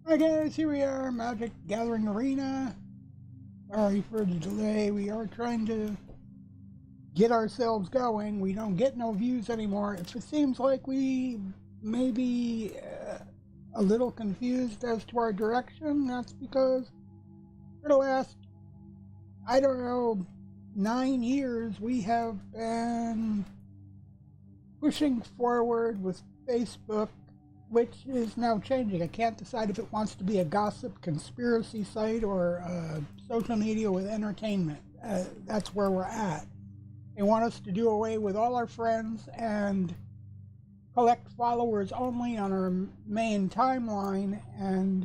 Hi guys, here we are, Magic Gathering Arena. Sorry for the delay. We are trying to get ourselves going. We don't get no views anymore. If it seems like we may be a little confused as to our direction, that's because for the last, I don't know, 9 years, we have been pushing forward with Facebook, which is now changing. I can't decide if it wants to be a gossip conspiracy site or social media with entertainment. That's where we're at. They want us to do away with all our friends and collect followers only on our main timeline. And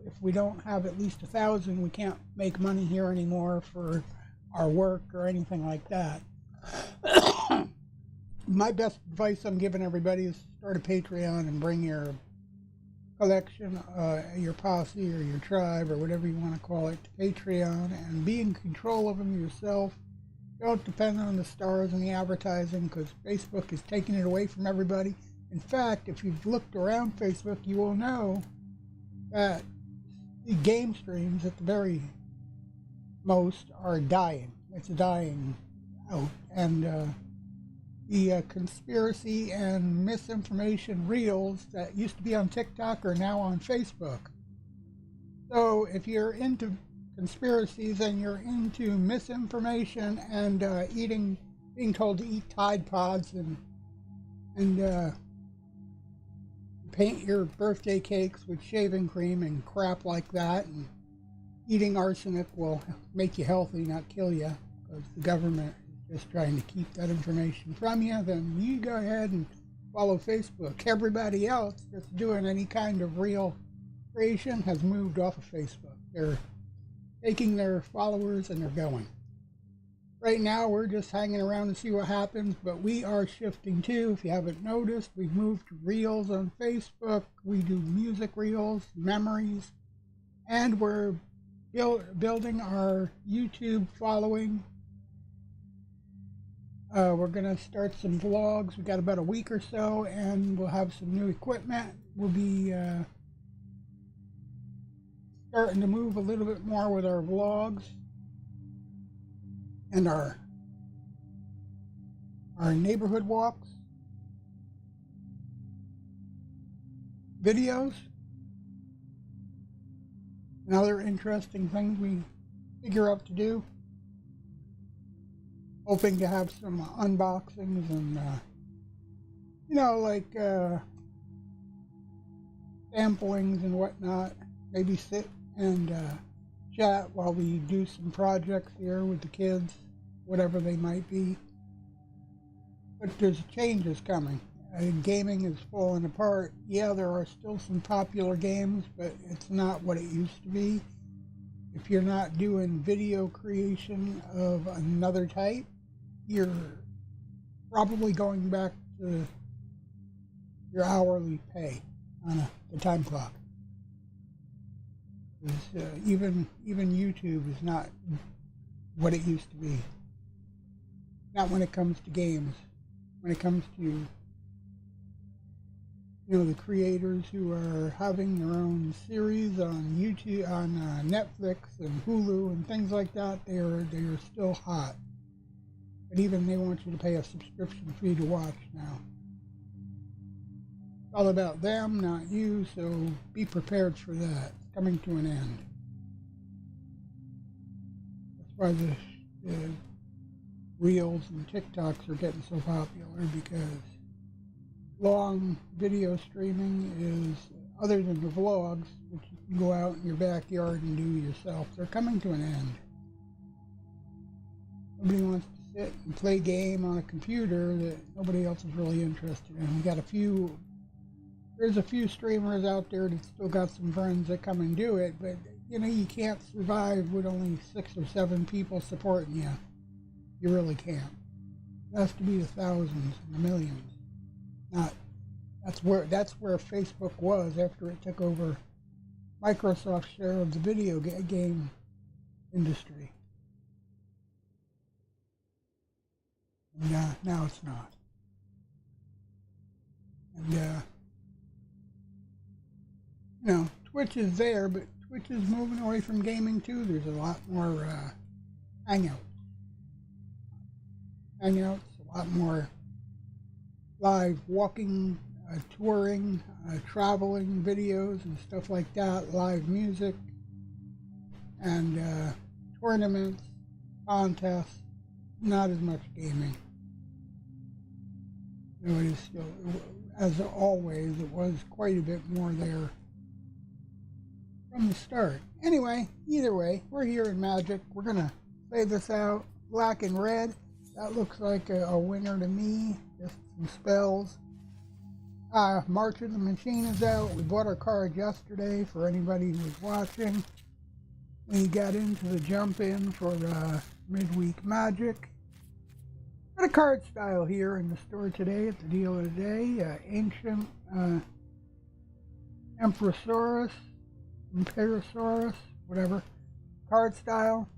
if we don't have at least 1,000, we can't make money here anymore for our work or anything like that. My best advice I'm giving everybody is start a Patreon and bring your collection, your posse or your tribe or whatever you want to call it, to Patreon and be in control of them yourself. Don't depend on the stars and the advertising, because Facebook is taking it away from everybody. In fact, if you've looked around Facebook, you will know that the game streams at the very most are dying. It's dying out. And the conspiracy and misinformation reels that used to be on TikTok are now on Facebook. So if you're into conspiracies and you're into misinformation and being told to eat Tide Pods and paint your birthday cakes with shaving cream and crap like that, and eating arsenic will make you healthy, not kill you, because the government just trying to keep that information from you, then you go ahead and follow Facebook. Everybody else that's doing any kind of real creation has moved off of Facebook. They're taking their followers and they're going. Right now we're just hanging around to see what happens, but we are shifting too. If you haven't noticed, we've moved to reels on Facebook. We do music reels, memories, and we're building our YouTube following. We're going to start some vlogs. We've got about a week or so, and we'll have some new equipment. We'll be starting to move a little bit more with our vlogs and our neighborhood walks, videos, and other interesting things we figure out to do. Hoping to have some unboxings and, like samplings and whatnot. Maybe sit and chat while we do some projects here with the kids, whatever they might be. But there's changes coming. Gaming is falling apart. Yeah, there are still some popular games, but it's not what it used to be. If you're not doing video creation of another type, you're probably going back to your hourly pay on the time clock. Even YouTube is not what it used to be. Not when it comes to games. When it comes to the creators who are having their own series on YouTube, on Netflix and Hulu and things like that, they are still hot. But even they want you to pay a subscription fee to watch now. It's all about them, not you, so be prepared for that. It's coming to an end. That's why the Reels and TikToks are getting so popular, because long video streaming is, other than the vlogs, which you can go out in your backyard and do yourself, they're coming to an end. Nobody wants to sit and play a game on a computer that nobody else is really interested in. We got there's a few streamers out there that still got some friends that come and do it, but you can't survive with only 6 or 7 people supporting you. You really can't. It has to be the thousands and the millions. That's where Facebook was after it took over Microsoft's share of the video game industry. And now it's not. And Twitch is there, but Twitch is moving away from gaming too. There's a lot more hangouts, a lot more live walking, touring, traveling videos and stuff like that, live music, and tournaments, contests, not as much gaming. It is still, as always, it was quite a bit more there from the start. Anyway, either way, we're here in Magic. We're going to play this out. Black and red. That looks like a winner to me. Just some spells. March of the Machine is out. We bought our cards yesterday for anybody who was watching. We got into the jump in for midweek Magic. Got a card style here in the store today at the deal of the day. Ancient Emperosaurus, whatever. Card style.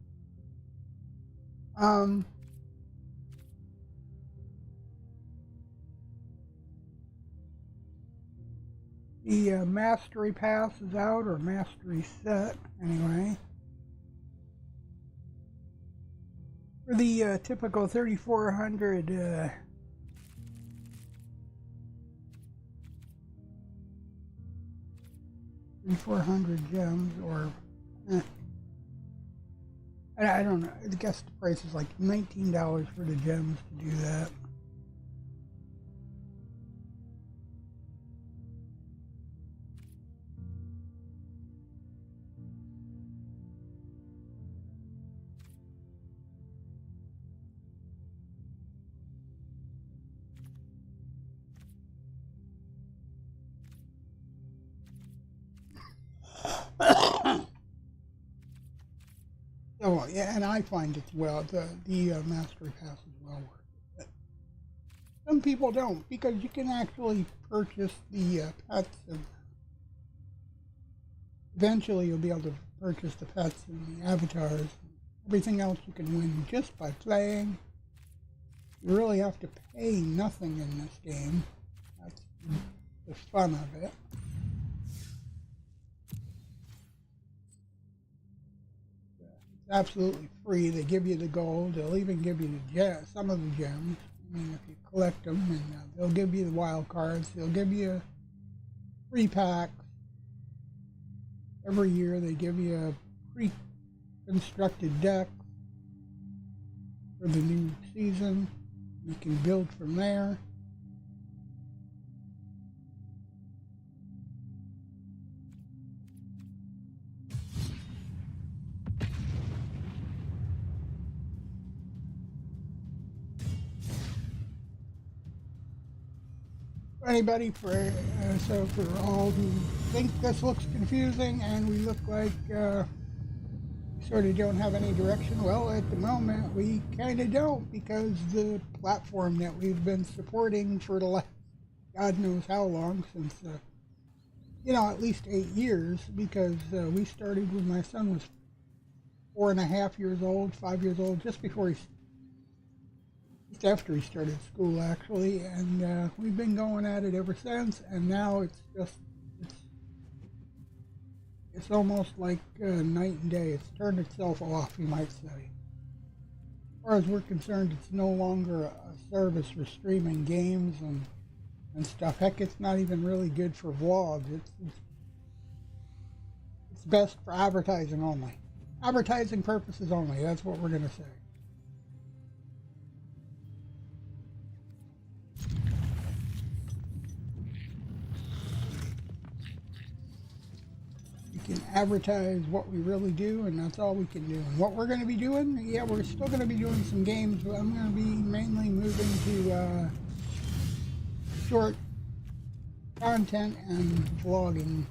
The Mastery Pass is out, or Mastery Set, anyway. For the typical 3,400 gems, or I don't know. I guess the price is like $19 for the gems to do that. Oh yeah, and I find it the Mastery Pass is well worth it. But some people don't, because you can actually purchase the pets, and eventually you'll be able to purchase the pets and the avatars. Everything else you can win just by playing. You really have to pay nothing in this game. That's the fun of it. Absolutely free. They give you the gold. They'll even give you some of the gems. I mean, if you collect them, and they'll give you the wild cards. They'll give you free packs. Every year they give you a pre-constructed deck for the new season. You can build from there. Anybody for all who think this looks confusing and we look like sort of don't have any direction, well, at the moment we kind of don't, because the platform that we've been supporting for the last God knows how long, since at least 8 years, because we started when my son was 4.5 years old, 5 years old, just after he started school, actually, and we've been going at it ever since. And now it's almost like night and day. It's turned itself off, you might say. As far as we're concerned, it's no longer a service for streaming games and stuff. Heck, it's not even really good for vlogs. It's best for advertising only. Advertising purposes only, that's what we're going to say. Can advertise what we really do, and that's all we can do. And what we're going to be doing, yeah, we're still going to be doing some games, but I'm going to be mainly moving to short content and vlogging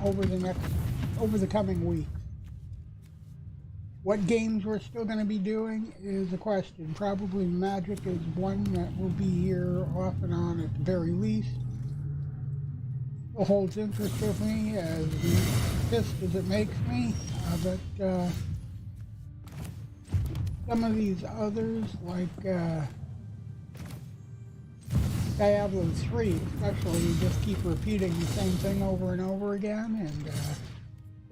over the coming weeks. What games we're still going to be doing is a question. Probably Magic is one that will be here off and on at the very least. Holds interest with me, as pissed as it makes me, but some of these others, like Diablo's free, especially you just keep repeating the same thing over and over again, and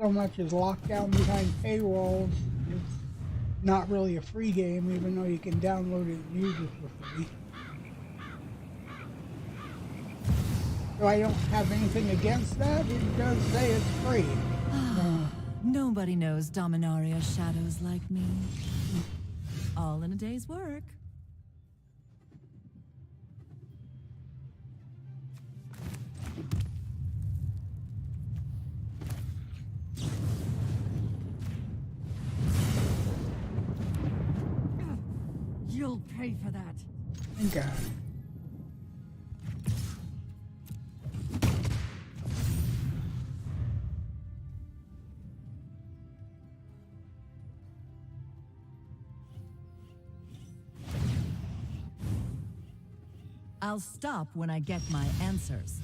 so much is locked down behind paywalls. It's not really a free game, even though you can download it and use it for free. So I don't have anything against that. It does say it's free. Nobody knows Dominaria's shadows like me. All in a day's work. You'll pay for that. Thank God. I'll stop when I get my answers.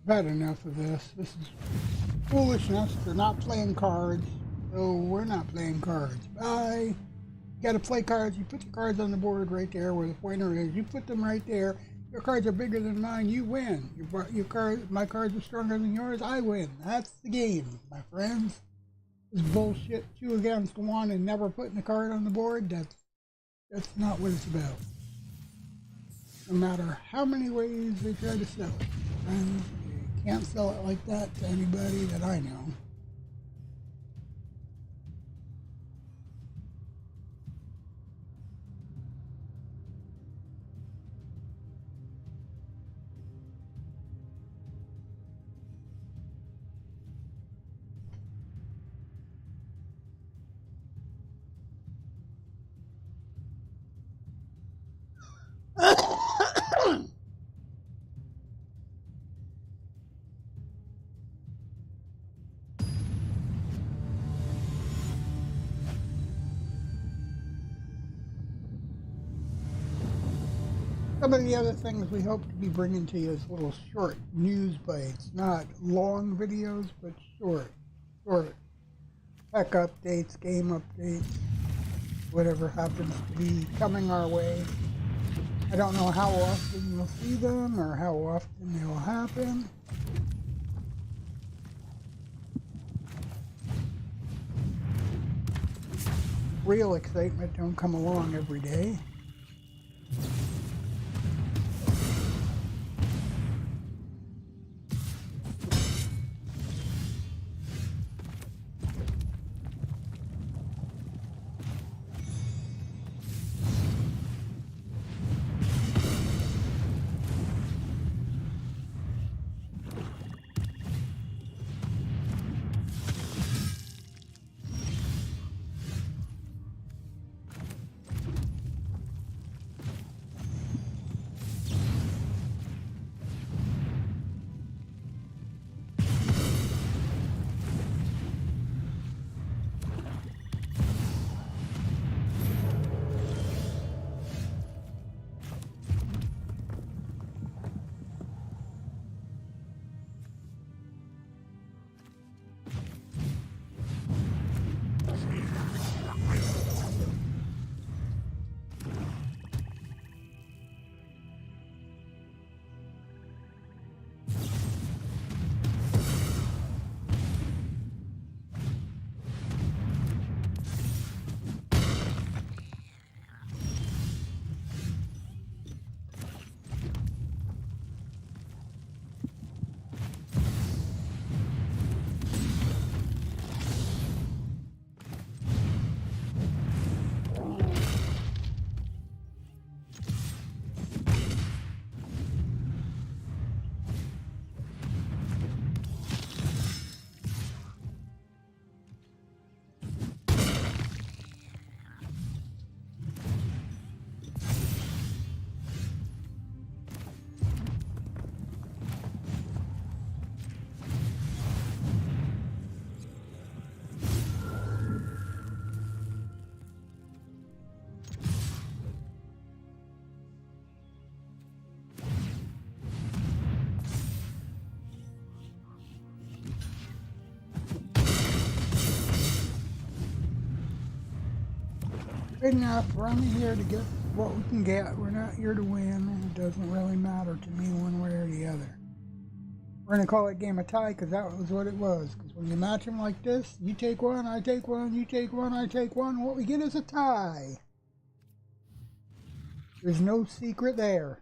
I've had enough of this. This is foolishness. They're not playing cards, so we're not playing cards. Bye. You gotta play cards. You put your cards on the board right there where the pointer is. You put them right there. Your cards are bigger than mine. You win. My cards are stronger than yours. I win. That's the game, my friends. This bullshit 2 against 1 and never putting a card on the board. That's not what it's about. No matter how many ways they try to sell it. And you can't sell it like that to anybody that I know. Some of the other things we hope to be bringing to you is little short news bites, not long videos, but short tech updates, game updates, whatever happens to be coming our way. I don't know how often you'll see them or how often they will happen. Real excitement don't come along every day. Good enough. We're only here to get what we can get. We're not here to win. It doesn't really matter to me one way or the other. We're going to call it game of tie because that was what it was. Because when you match them like this, you take one, I take one, you take one, I take one. What we get is a tie. There's no secret there.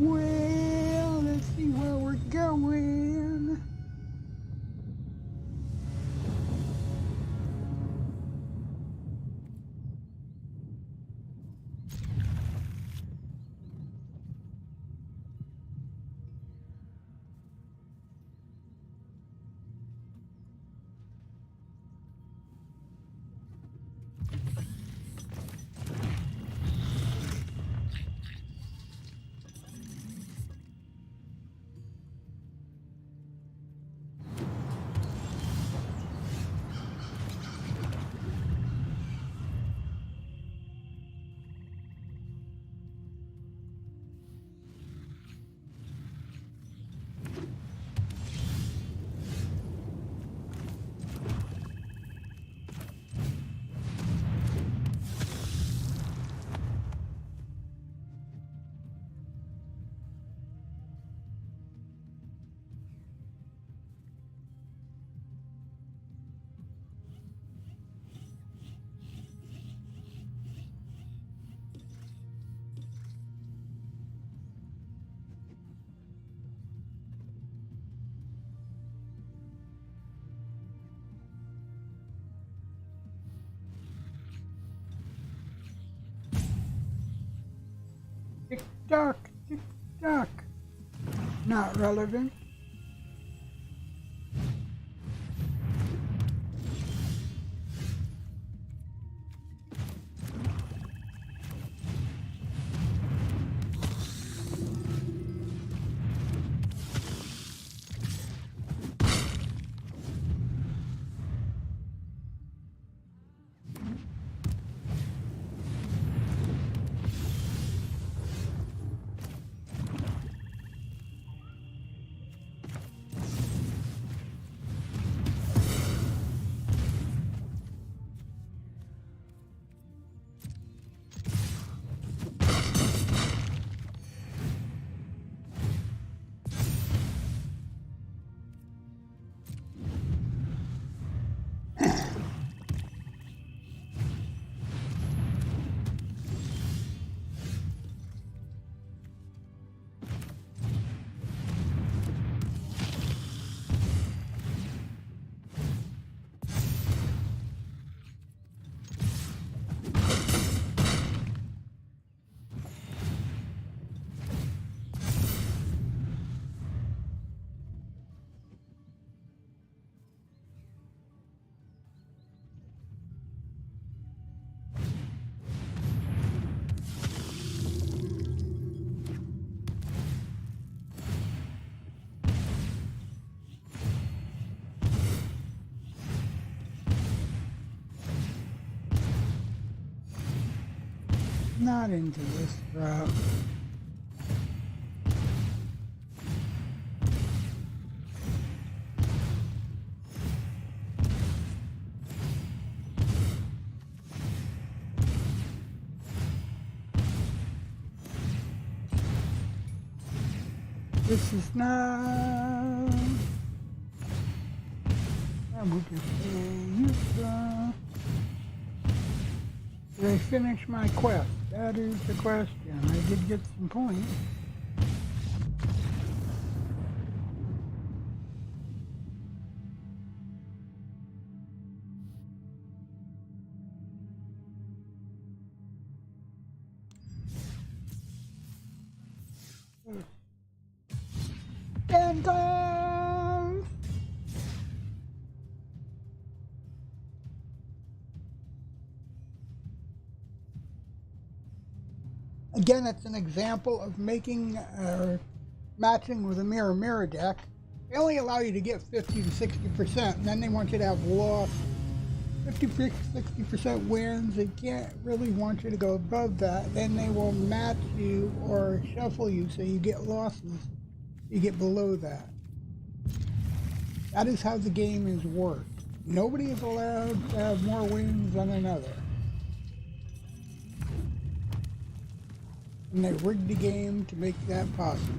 Well, let's see where we're going. Tick tock, tick tock. Not relevant. Not into this route. This is not. Did I finish my quest? That is the question. I did get some points. Again, it's an example of making matching with a mirror deck. They only allow you to get 50 to 60%, and then they want you to have lost 50-60% wins. They can't really want you to go above that. Then they will match you or shuffle you so you get losses. You get below that. That is how the game is worked. Nobody is allowed to have more wins than another. And they rigged the game to make that possible.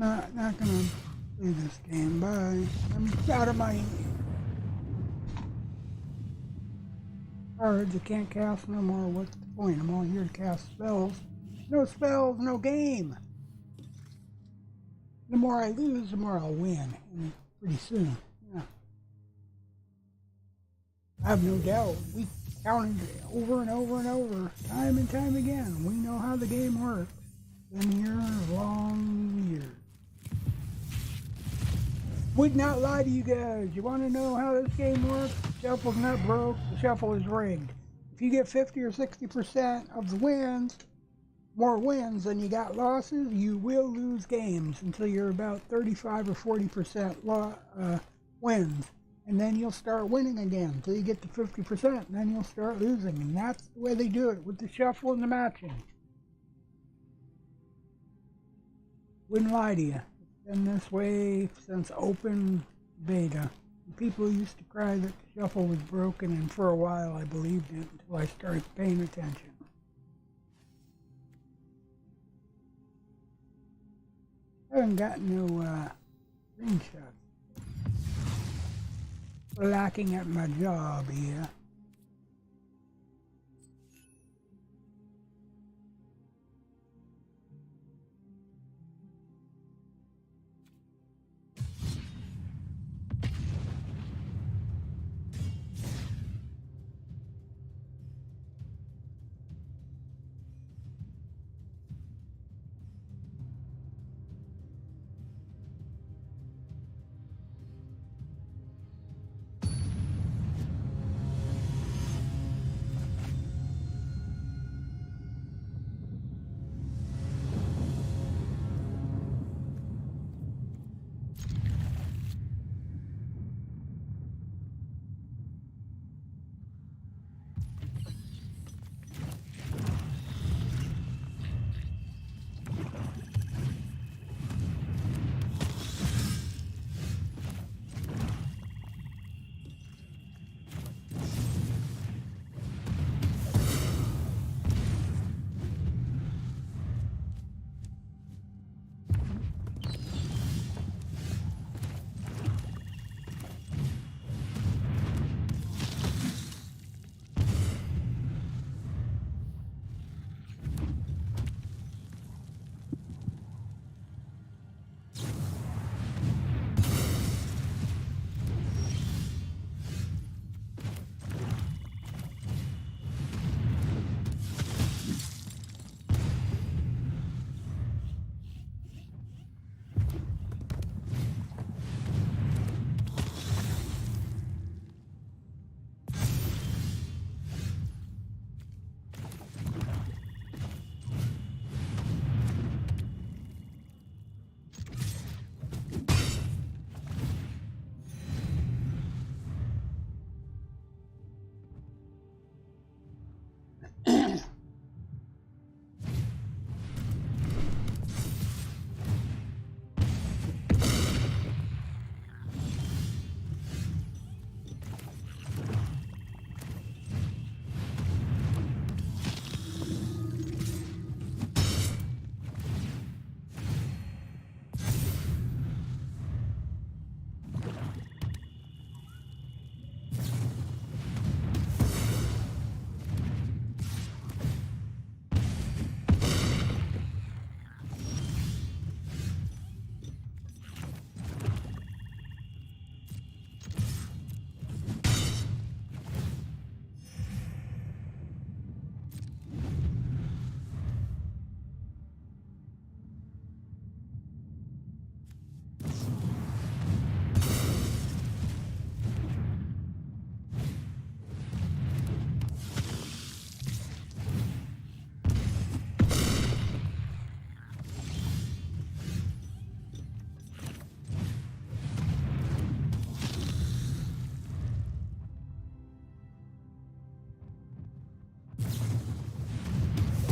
Not gonna play this game. Bye. I'm out of my cards. I can't cast no more. What's the point? I'm only here to cast spells. No spells, no game. The more I lose, the more I'll win. And pretty soon. Yeah. I have no doubt. We counted over and over and over, time and time again. We know how the game works. Been here long years. Would not lie to you guys. You want to know how this game works? The shuffle's not broke. The shuffle is rigged. If you get 50 or 60% of the wins, more wins than you got losses, you will lose games until you're about 35 or 40% wins. And then you'll start winning again until you get to 50%, and then you'll start losing. And that's the way they do it with the shuffle and the matching. Wouldn't lie to you. It's been this way since open beta. People used to cry that the shuffle was broken, and for a while I believed it until I started paying attention. I haven't got no screenshots. Lacking at my job here.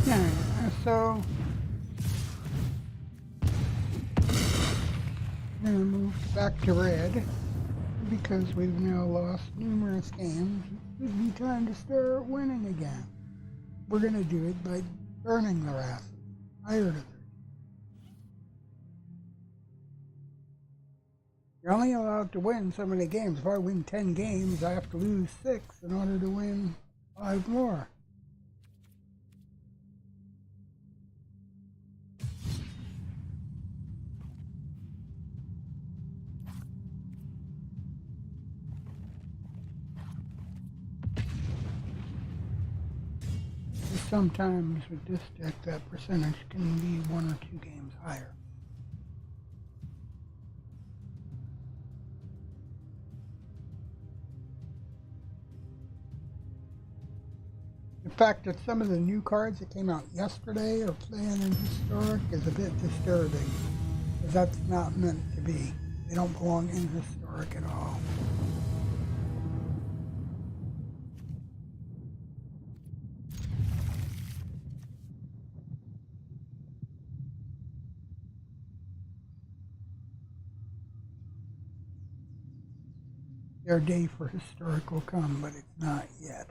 Yeah, so I'm gonna move back to red because we've now lost numerous games. It would be time to start winning again. We're gonna do it by burning the wrath. Tired of it. You're only allowed to win so many games. If I win 10 games, I have to lose 6 in order to win 5 more. Sometimes with this deck, that percentage can be 1 or 2 games higher. The fact that some of the new cards that came out yesterday are playing in Historic is a bit disturbing, because that's not meant to be. They don't belong in Historic at all. Their day for Historic will come, but it's not yet.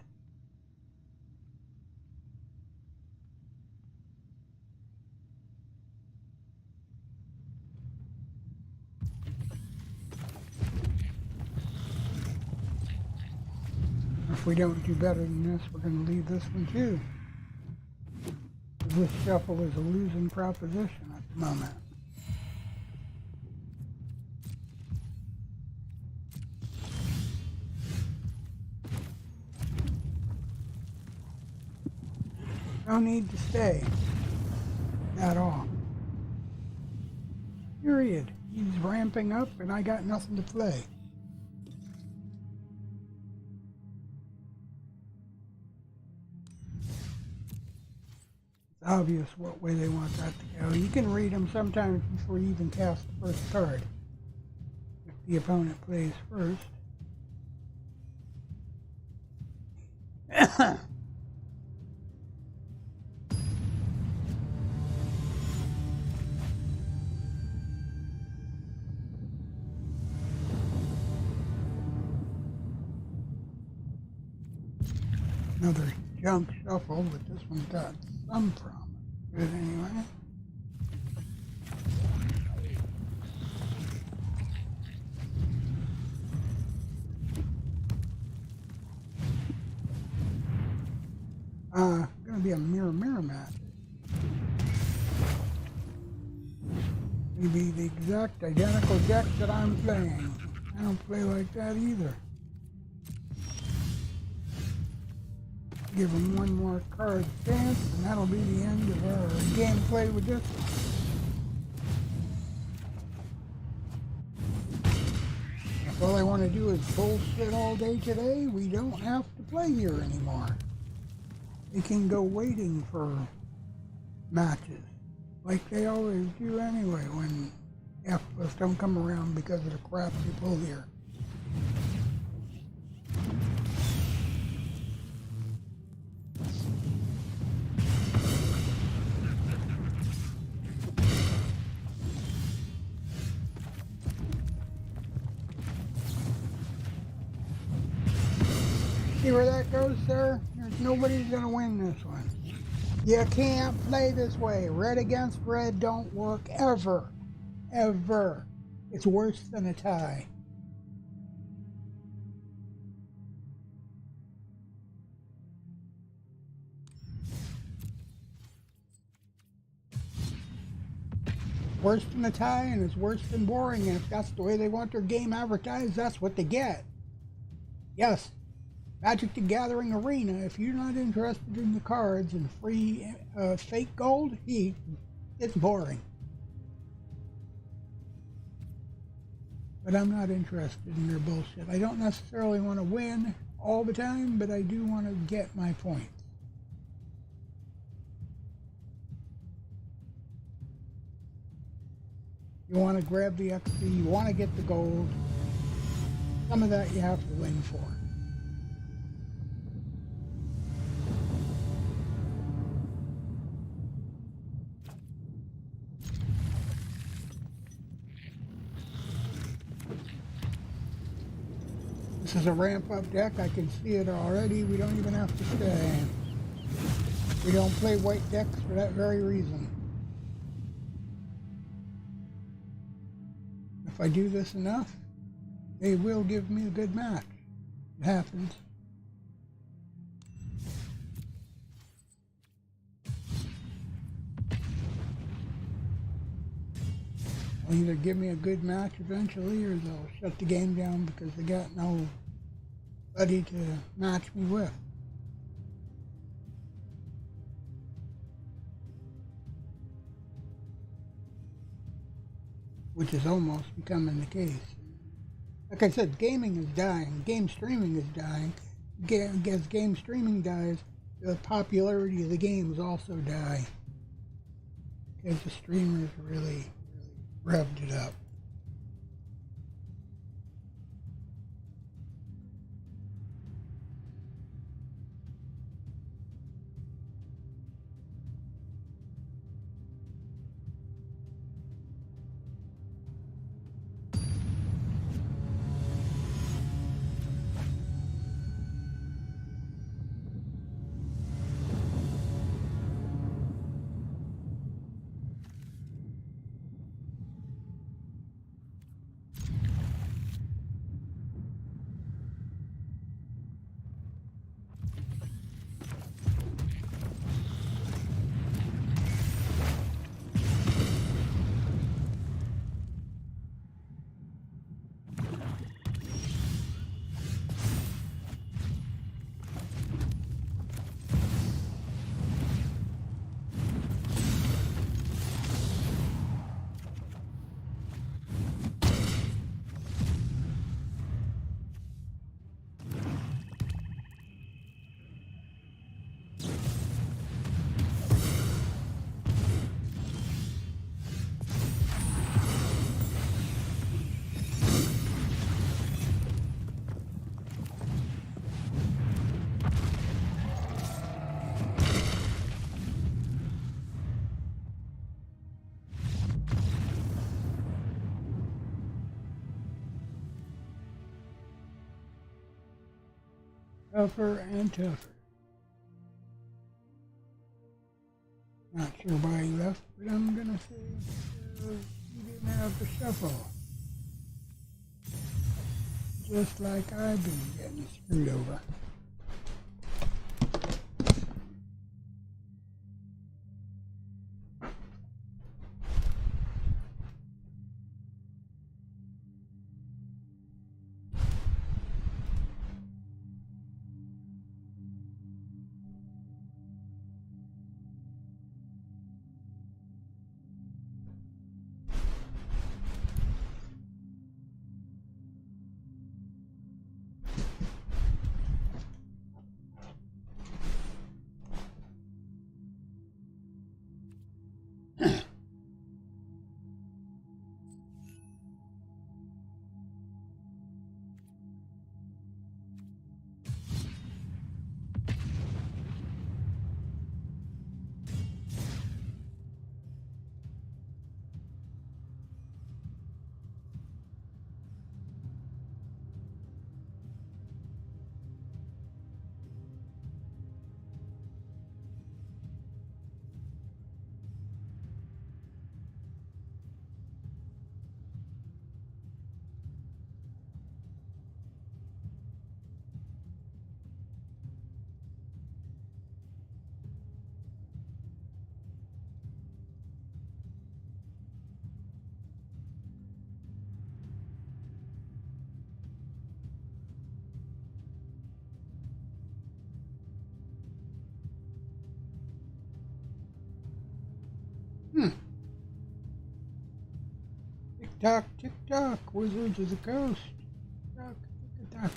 If we don't do better than this, we're going to leave this one too. This shuffle is a losing proposition at the moment. No need to stay at all. Period. He's ramping up and I got nothing to play. It's obvious what way they want that to go. You can read them sometimes before you even cast the first card. If the opponent plays first. Another junk shuffle, but this one got some promise. Good anyway. Gonna be a mirror match. Gonna be the exact identical deck that I'm playing. I don't play like that either. Give him one more card chance, and that'll be the end of our gameplay with this one. If all I want to do is bullshit all day today, we don't have to play here anymore. We can go waiting for matches, like they always do anyway when F-lists don't come around because of the crap we pull here. See where that goes, sir? There's nobody's gonna win this one. You can't play this way. Red against red don't work ever. Ever. It's worse than a tie. Worse than a tie, and it's worse than boring. And if that's the way they want their game advertised, that's what they get. Yes. Magic the Gathering Arena, if you're not interested in the cards and free fake gold, it's boring. But I'm not interested in their bullshit. I don't necessarily want to win all the time, but I do want to get my points. You want to grab the XP, you want to get the gold. Some of that you have to win for. This is a ramp-up deck. I can see it already. We don't even have to stay. We don't play white decks for that very reason. If I do this enough, they will give me a good match. It happens. They'll either give me a good match eventually, or they'll shut the game down because they got nobody to match me with. Which is almost becoming the case. Like I said, gaming is dying. Game streaming is dying. As game streaming dies, the popularity of the games also die. Because the streamers really revved it up. Tougher and tougher. Not sure why he left, but I'm gonna say he didn't have the shuffle. Just like I've been getting screwed over. Tick tock, Wizards of the Coast. Tock, tick tock.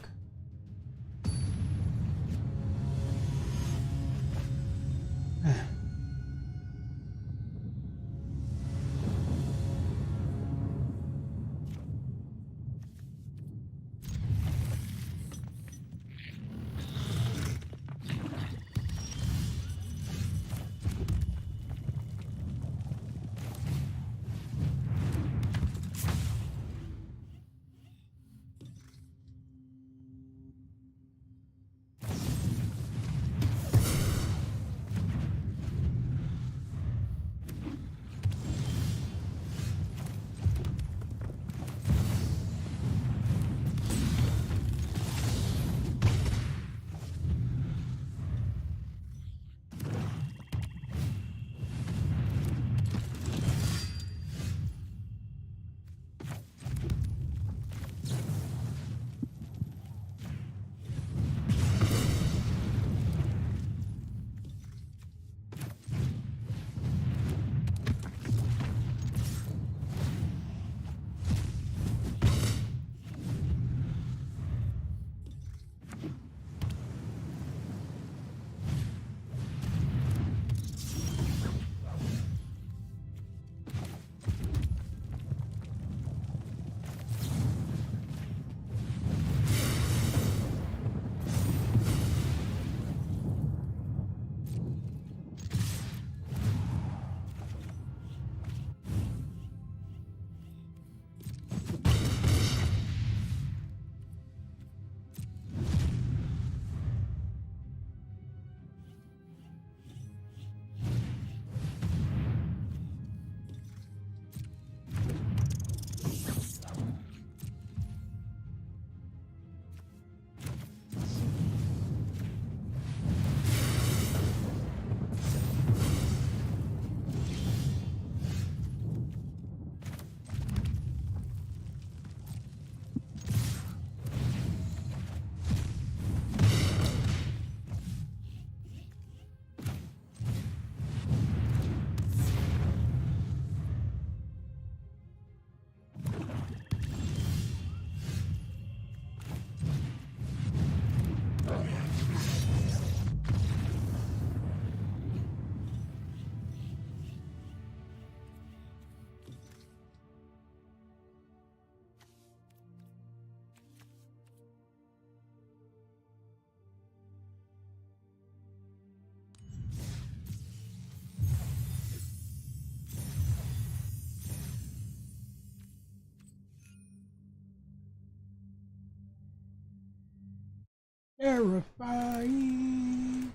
Terrifying.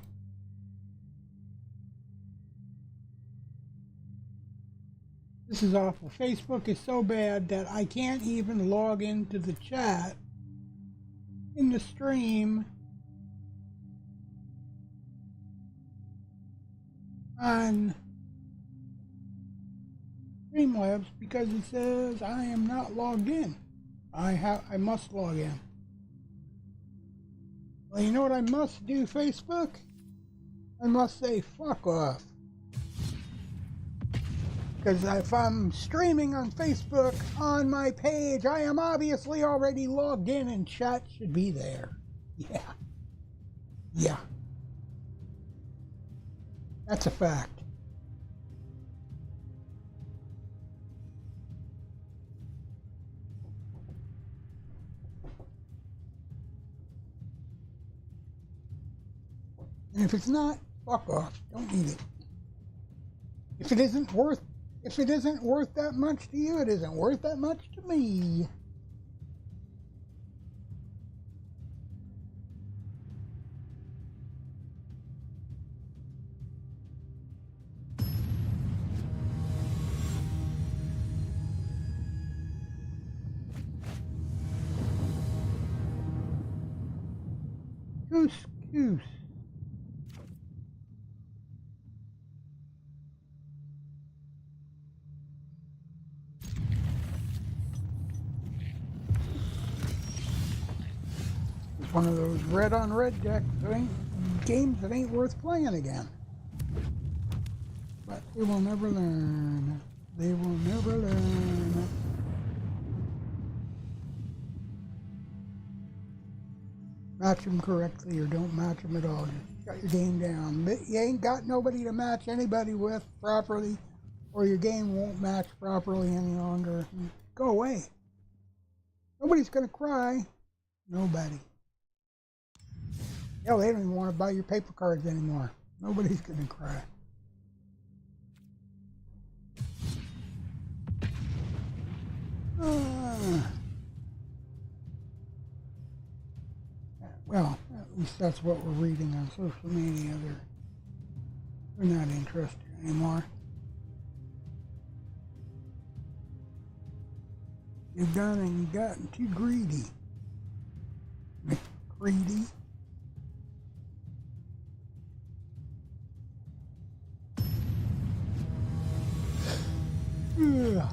This is awful. Facebook is so bad that I can't even log into the chat in the stream on Streamlabs because it says I am not logged in. I must log in. Well, you know what I must do, Facebook? I must say fuck off. Because if I'm streaming on Facebook on my page, I am obviously already logged in and chat should be there. Yeah. Yeah. That's a fact. And if it's not, fuck off. Don't need it. If it isn't worth that much to you, it isn't worth that much to me. Goose. It's one of those red on red decks that games that ain't worth playing again. But they will never learn. They will never learn. Match them correctly or don't match them at all. Just shut your game down. But you ain't got nobody to match anybody with properly, or your game won't match properly any longer. Go away. Nobody's going to cry. Nobody. Hell, they don't even want to buy your paper cards anymore. Nobody's going to cry. Well, at least that's what we're reading on social media. They're not interested anymore. You've done and you've gotten too greedy. McGreedy. Yeah.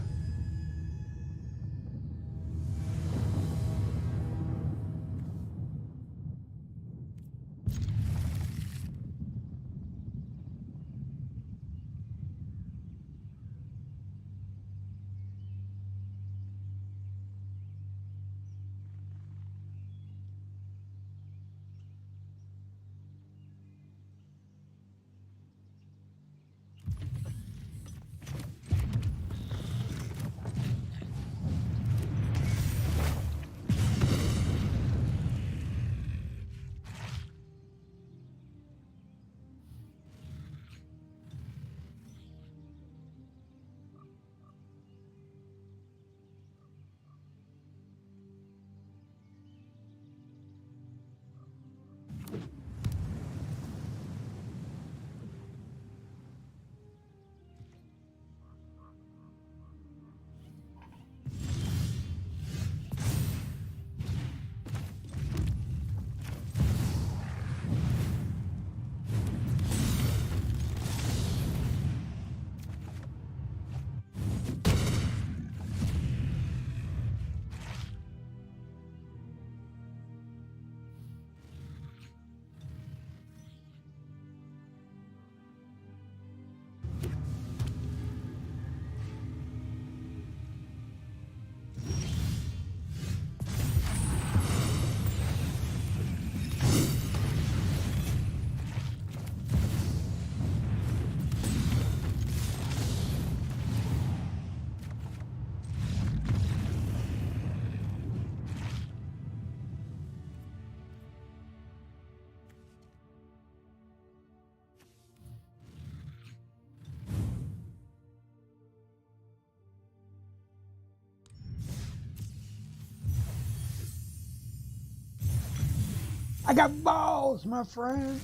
I got balls, my friend.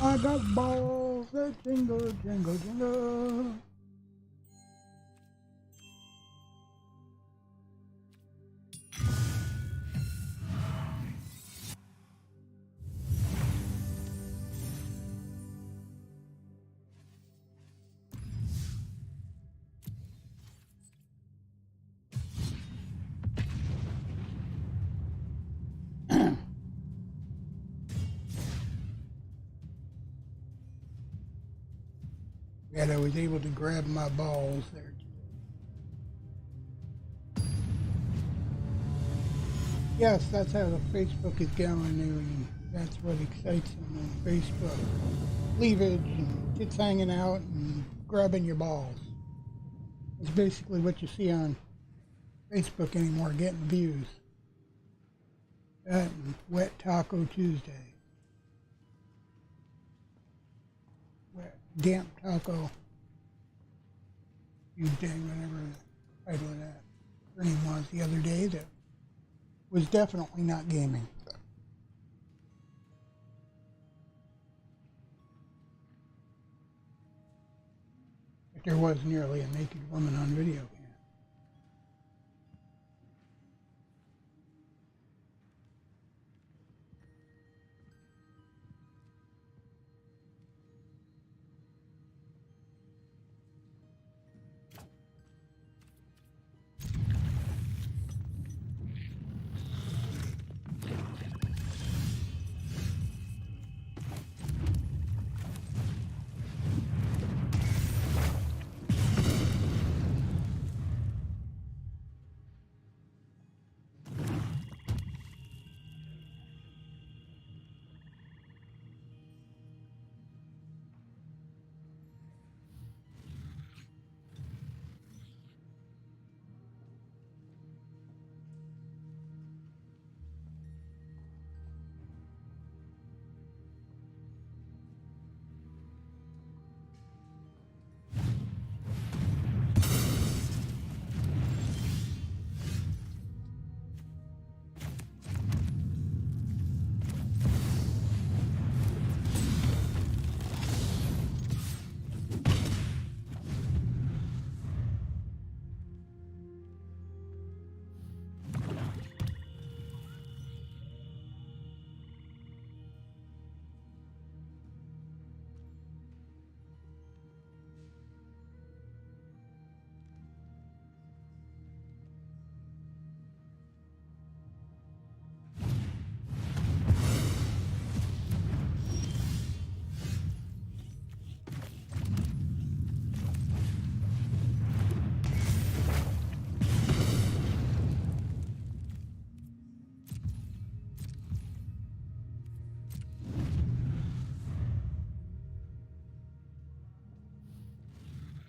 I got balls that jingle, jingle, jingle. Glad I was able to grab my balls there today. Yes, that's how the Facebook is going, and that's what excites them on Facebook. Cleavage and kids hanging out and grabbing your balls. It's basically what you see on Facebook anymore, getting views. That and Wet Taco Tuesday. Damp Taco Tuesday, whatever the title of that stream was the other day, that was definitely not gaming. But there was nearly a naked woman on video.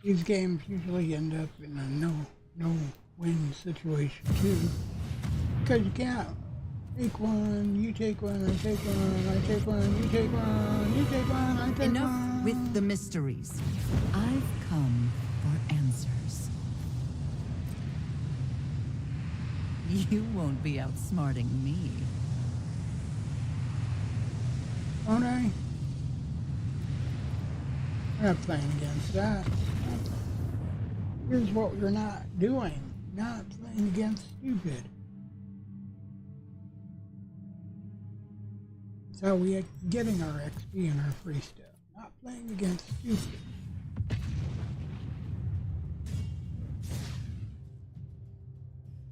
These games usually end up in a no-win situation too, because you can't take one, you take one, I take one, I take one, you take one, you take one, I take one. Enough with the mysteries. I've come for answers. You won't be outsmarting me. Won't I? I'm not playing against that. Here's what we're not doing. Not playing against stupid. That's how we are getting our XP and our free stuff. Not playing against stupid.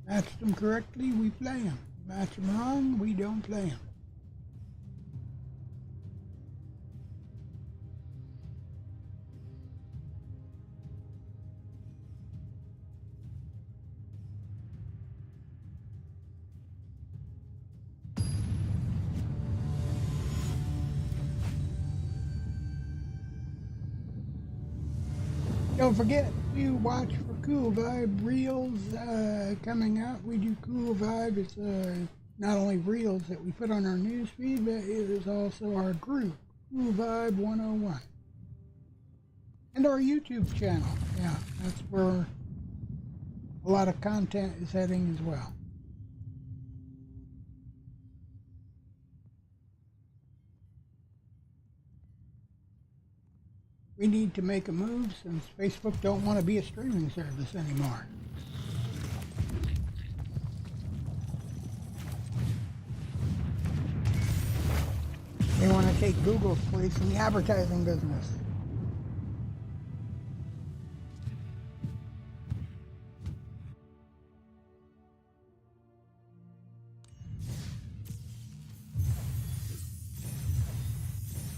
Match them correctly, we play them. Match them wrong, we don't play them. Don't forget to watch for Cool Vibe Reels coming up. We do Cool Vibe. It's not only Reels that we put on our newsfeed, but it is also our group, Cool Vibe 101. And our YouTube channel. Yeah, that's where a lot of content is heading as well. We need to make a move since Facebook don't want to be a streaming service anymore. They want to take Google's place in the advertising business.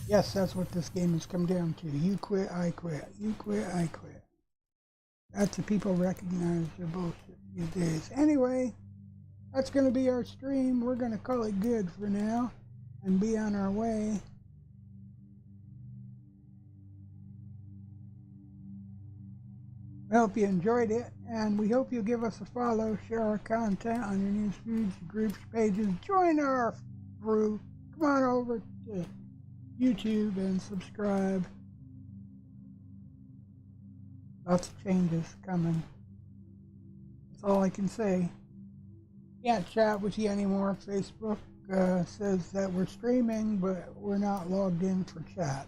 Yes, that's what this game has come down to. You quit, I quit. You quit, I quit. That's the people recognize their bullshit these days. Anyway, that's going to be our stream. We're going to call it good for now and be on our way. I hope you enjoyed it, and we hope you'll give us a follow, share our content on your news feeds, groups, pages, join our crew. Come on over to YouTube and subscribe. Lots of changes coming. That's all I can say. Can't chat with you anymore. Facebook says that we're streaming, but we're not logged in for chat.